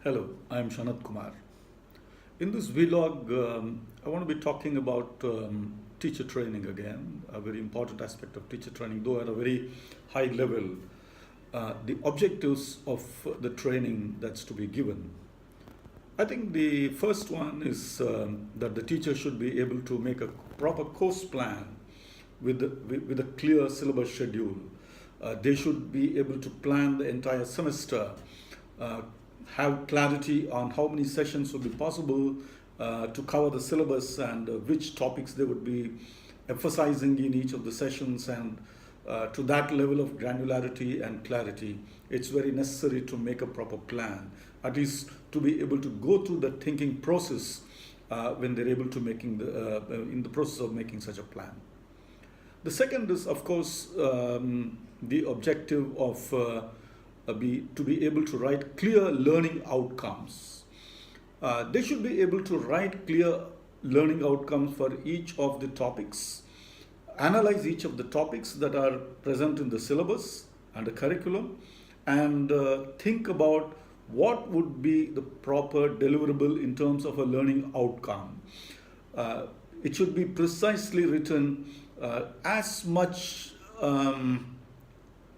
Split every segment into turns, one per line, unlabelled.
Hello, I am Shanat Kumar. In this vlog, I want to be talking about teacher training again, a very important aspect of teacher training, though at a very high level, the objectives of the training that's to be given. I think the first one is that the teacher should be able to make a proper course plan with a clear syllabus schedule. They should be able to plan the entire semester, uh, have clarity on how many sessions would be possible to cover the syllabus and which topics they would be emphasizing in each of the sessions, and to that level of granularity and clarity, it's very necessary to make a proper plan, at least to be able to go through the thinking process when they're able to in the process of making such a plan. The second is, of course, the objective of to be able to write clear learning outcomes. They should be able to write clear learning outcomes for each of the topics, analyze each of the topics that are present in the syllabus and the curriculum, and think about what would be the proper deliverable in terms of a learning outcome. It should be precisely written, as much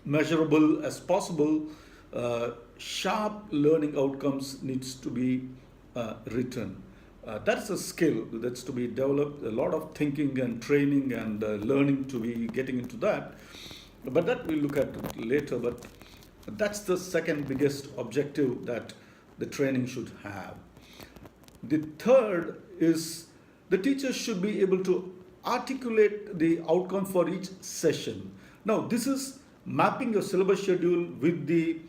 measurable as possible. Sharp learning outcomes needs to be written. That's a skill that's to be developed, a lot of thinking and training and learning to be getting into that. But that we'll look at later. But that's the second biggest objective that the training should have. The third is the teacher should be able to articulate the outcome for each session. Now, this is mapping your syllabus schedule with the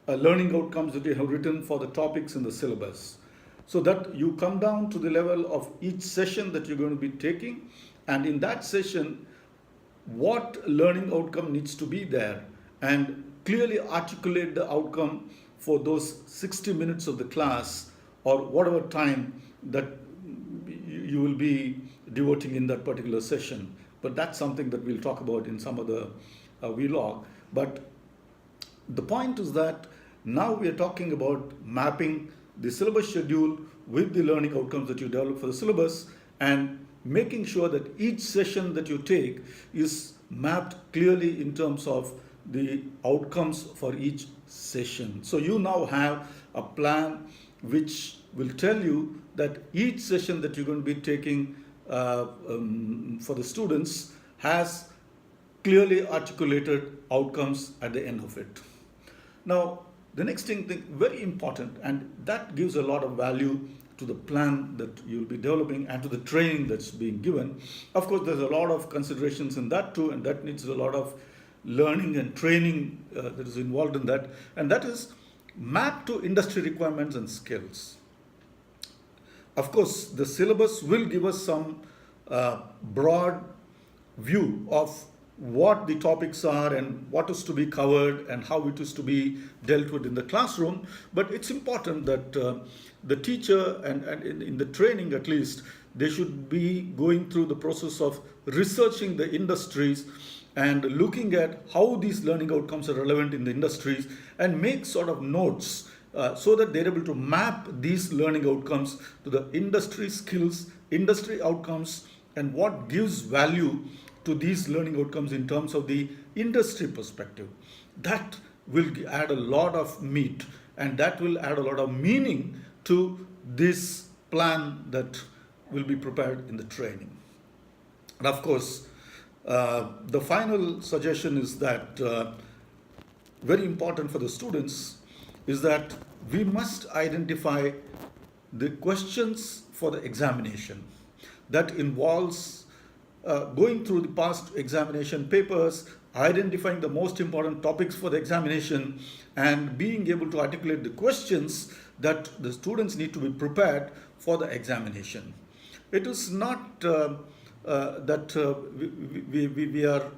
learning outcomes that you have written for the topics in the syllabus, so that you come down to the level of each session that you're going to be taking, and in that session, what learning outcome needs to be there, and clearly articulate the outcome for those 60 minutes of the class or whatever time that you will be devoting in that particular session. But that's something that we'll talk about in some other vlog. But the point is that now we are talking about mapping the syllabus schedule with the learning outcomes that you develop for the syllabus, and making sure that each session that you take is mapped clearly in terms of the outcomes for each session. So you now have a plan which will tell you that each session that you're going to be taking for the students has clearly articulated outcomes at the end of it. Now, the next thing, very important, and that gives a lot of value to the plan that you'll be developing and to the training that's being given. Of course, there's a lot of considerations in that too, and that needs a lot of learning and training that is involved in that, and that is map to industry requirements and skills. Of course, the syllabus will give us some broad view of what the topics are and what is to be covered and how it is to be dealt with in the classroom. But it's important that the teacher and in the training at least, they should be going through the process of researching the industries and looking at how these learning outcomes are relevant in the industries, and make sort of notes so that they're able to map these learning outcomes to the industry skills, industry outcomes, and what gives value to these learning outcomes in terms of the industry perspective. That will add a lot of meat, and that will add a lot of meaning to this plan that will be prepared in the training. And of course, the final suggestion is that very important for the students is that we must identify the questions for the examination. That involves going through the past examination papers, identifying the most important topics for the examination, and being able to articulate the questions that the students need to be prepared for the examination. It is not that we are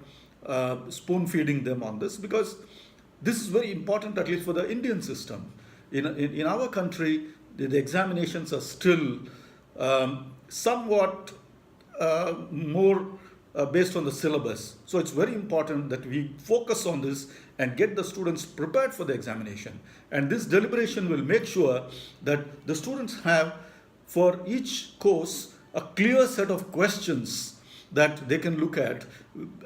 spoon feeding them on this, because this is very important, at least for the Indian system. In our country, the examinations are still somewhat more based on the syllabus. So it's very important that we focus on this and get the students prepared for the examination. And this deliberation will make sure that the students have, for each course, a clear set of questions that they can look at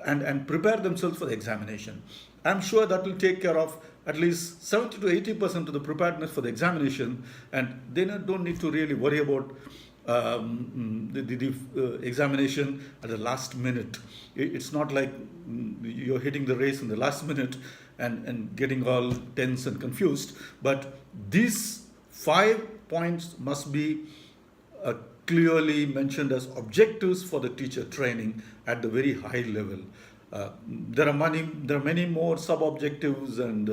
and prepare themselves for the examination. I'm sure that will take care of at least 70 to 80% of the preparedness for the examination, and they don't need to really worry about the examination at the last minute. It's not like you're hitting the race in the last minute and getting all tense and confused. But these 5 points must be clearly mentioned as objectives for the teacher training at the very high level. There are many more sub-objectives and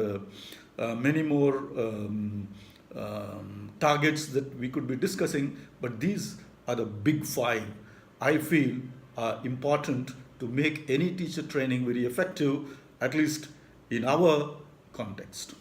many more targets that we could be discussing, but these are the big 5 I feel are important to make any teacher training very effective, at least in our context.